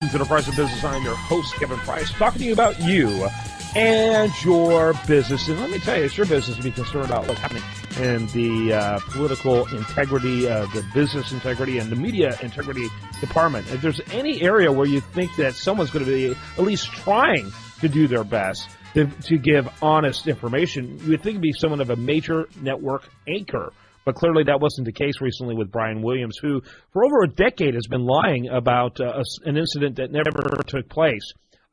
To the Price of Business. I'm your host, Kevin Price, talking to you about you and your business. And let me tell you, it's your business to be concerned about what's happening in the political integrity, the business integrity, and the media integrity department. If there's any area where you think that someone's going to be at least trying to do their best to give honest information, you would think it'd be someone of a major network anchor. But clearly that wasn't the case recently with Brian Williams, who for over a decade has been lying about an incident that never took place.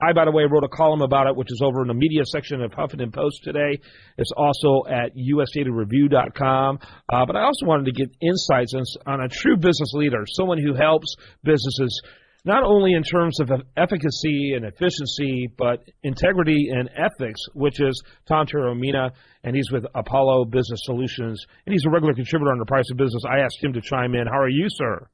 I, by the way, wrote a column about it, which is over in the media section of Huffington Post today. It's also at usdatareview.com. But I also wanted to get insights on a true business leader, someone who helps businesses not only in terms of efficacy and efficiency, but integrity and ethics, which is Tom Taormina, and he's with Apollo Business Solutions, and he's a regular contributor on The Price of Business. I asked him to chime in. How are you, sir?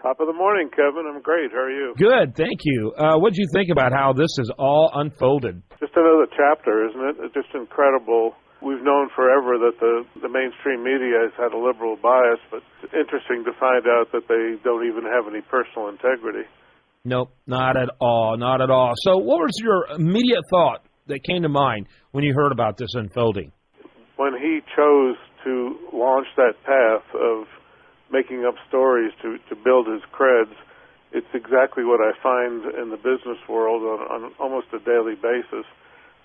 Top of the morning, Kevin. I'm great. How are you? Good, thank you. What did you think about how this is all unfolded? Just another chapter, isn't it? It's just incredible. We've known forever that the mainstream media has had a liberal bias, but it's interesting to find out that they don't even have any personal integrity. Nope, not at all, not at all. So what was your immediate thought that came to mind when you heard about this unfolding? When he chose to launch that path of making up stories to build his creds, it's exactly what I find in the business world on almost a daily basis,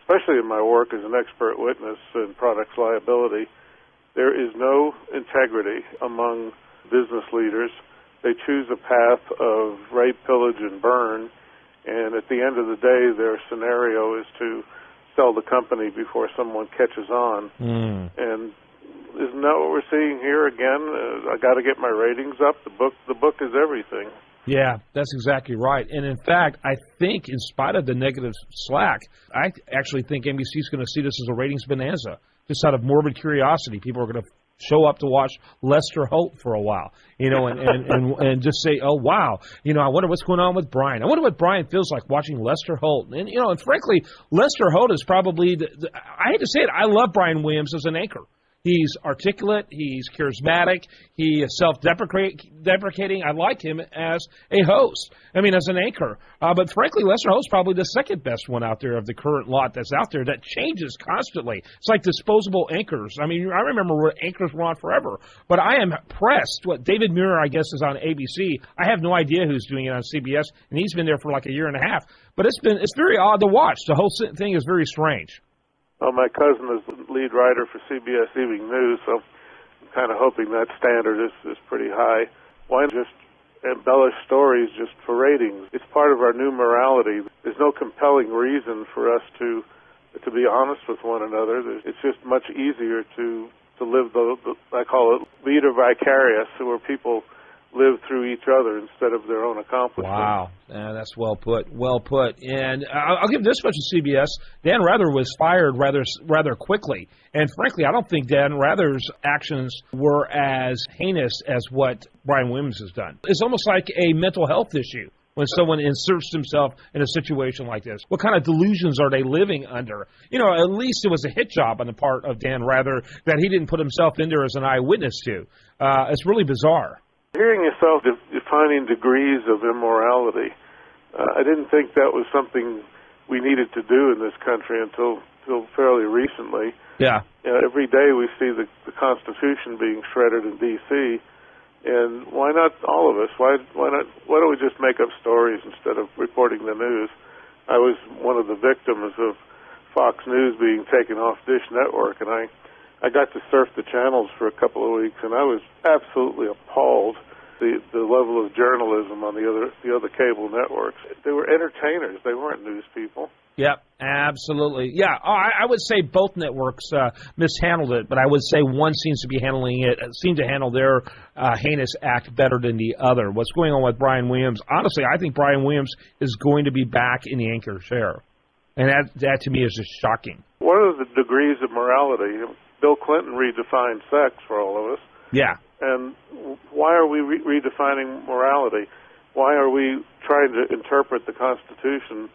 especially in my work as an expert witness in products liability. There is no integrity among business leaders. They choose a path of rape, pillage, and burn, and at the end of the day, their scenario is to sell the company before someone catches on. And isn't that what we're seeing here again? I got to get my ratings up. The book is everything. Yeah, that's exactly right. And in fact, I think in spite of the negative slack, I actually think NBC is going to see this as a ratings bonanza. Just out of morbid curiosity, people are going to show up to watch Lester Holt for a while, and just say, oh, wow, I wonder what's going on with Brian. I wonder what Brian feels like watching Lester Holt. And, and frankly, Lester Holt is probably, I hate to say it, I love Brian Williams as an anchor. He's articulate, he's charismatic, he is self-deprecating. I like him as a host, as an anchor. But frankly, Lester Holt's probably the second best one out there of the current lot that's out there that changes constantly. It's like disposable anchors. I remember where anchors were on forever. But I am impressed. David Muir, I guess, is on ABC. I have no idea who's doing it on CBS, and he's been there for like a year and a half. But it's very odd to watch. The whole thing is very strange. Well, my cousin is the lead writer for CBS Evening News, so I'm kind of hoping that standard is pretty high. Why just embellish stories just for ratings? It's part of our new morality. There's no compelling reason for us to be honest with one another. It's just much easier to live I call it leader vicarious, where people live through each other instead of their own accomplishments. Wow, that's well put. Well put. And I'll give this much to CBS. Dan Rather was fired rather quickly. And frankly, I don't think Dan Rather's actions were as heinous as what Brian Williams has done. It's almost like a mental health issue when someone inserts himself in a situation like this. What kind of delusions are they living under? At least it was a hit job on the part of Dan Rather that he didn't put himself in there as an eyewitness to. It's really bizarre. Hearing yourself defining degrees of immorality, I didn't think that was something we needed to do in this country until fairly recently. Yeah. Every day we see the Constitution being shredded in D.C., and why not all of us? Why don't we just make up stories instead of reporting the news? I was one of the victims of Fox News being taken off Dish Network, and I got to surf the channels for a couple of weeks, and I was absolutely appalled the level of journalism on the other cable networks. They were entertainers. They weren't news people. Yep, absolutely. Yeah, I would say both networks mishandled it, but I would say one seemed to handle their heinous act better than the other. What's going on with Brian Williams? Honestly, I think Brian Williams is going to be back in the anchor chair, and that to me is just shocking. What are the degrees of morality? Bill Clinton redefined sex for all of us. Yeah. And why are we redefining morality? Why are we trying to interpret the Constitution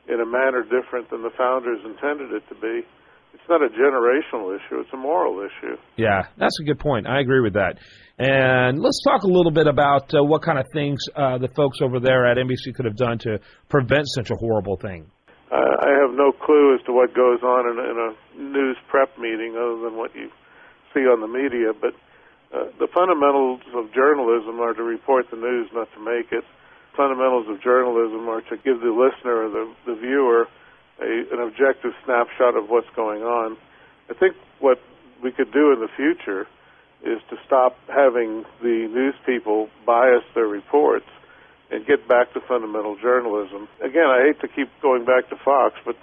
in a manner different than the founders intended it to be? it's not a generational issue, it's a moral issue. Yeah, that's a good point. I agree with that. And let's talk a little bit about what kind of things the folks over there at NBC could have done to prevent such a horrible thing. I have no clue as to what goes on in a news prep meeting other than what you see on the media, but the fundamentals of journalism are to report the news, not to make it. Fundamentals of journalism are to give the listener or the viewer an objective snapshot of what's going on. I think what we could do in the future is to stop having the news people bias their reports and get back to fundamental journalism. Again, I hate to keep going back to Fox, but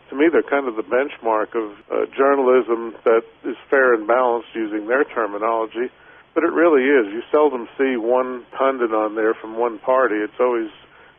to me they're kind of the benchmark of journalism that is fair and balanced using their terminology. But it really is. You seldom see one pundit on there from one party. It's always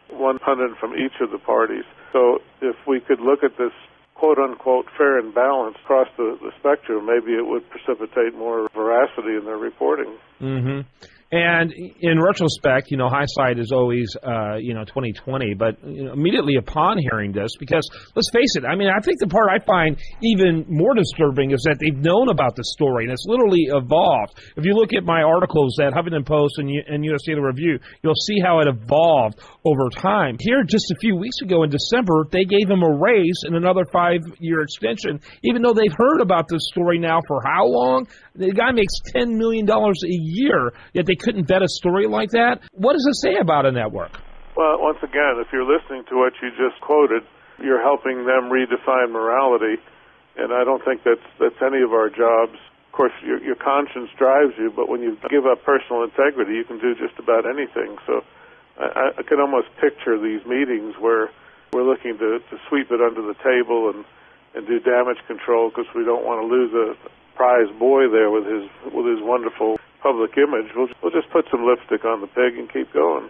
one pundit from each of the parties. So if we could look at this quote-unquote fair and balanced across the spectrum, maybe it would precipitate more veracity in their reporting. Mm-hmm. And in retrospect, hindsight is always, 2020. But immediately upon hearing this, because let's face it, I think the part I find even more disturbing is that they've known about the story and it's literally evolved. If you look at my articles at Huffington Post and USA Daily Review, you'll see how it evolved over time. Here, just a few weeks ago in December, they gave him a raise and another 5-year extension, even though they've heard about this story now for how long? The guy makes $10 million a year, yet they couldn't vet a story like that. What does it say about a network? Well, once again, if you're listening to what you just quoted, you're helping them redefine morality, and I don't think that's any of our jobs. Of course, your conscience drives you, but when you give up personal integrity, you can do just about anything. So I can almost picture these meetings where we're looking to sweep it under the table and do damage control because we don't want to lose a prize boy there with his wonderful public image. We'll just put some lipstick on the pig and keep going.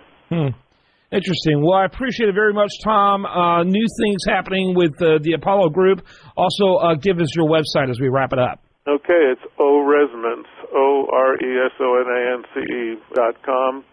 Interesting. Well, I appreciate it very much, Tom. New things happening with the Apollo Group. Also, give us your website as we wrap it up. Okay, it's OResonance, OResonance.com.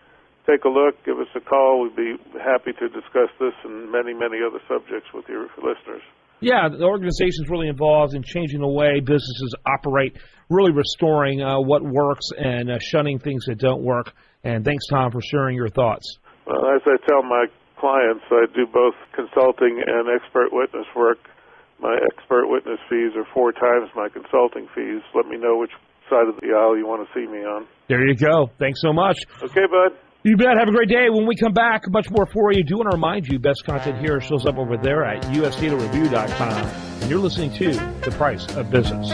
Take a look, give us a call. We'd be happy to discuss this and many, many other subjects with your listeners. Yeah, the organization is really involved in changing the way businesses operate, really restoring what works and shunning things that don't work. And thanks, Tom, for sharing your thoughts. Well, as I tell my clients, I do both consulting and expert witness work. My expert witness fees are 4 times my consulting fees. Let me know which side of the aisle you want to see me on. There you go. Thanks so much. Okay, bud. You bet. Have a great day. When we come back, much more for you. Do want to remind you, best content here shows up over there at usdatareview.com. And you're listening to The Price of Business.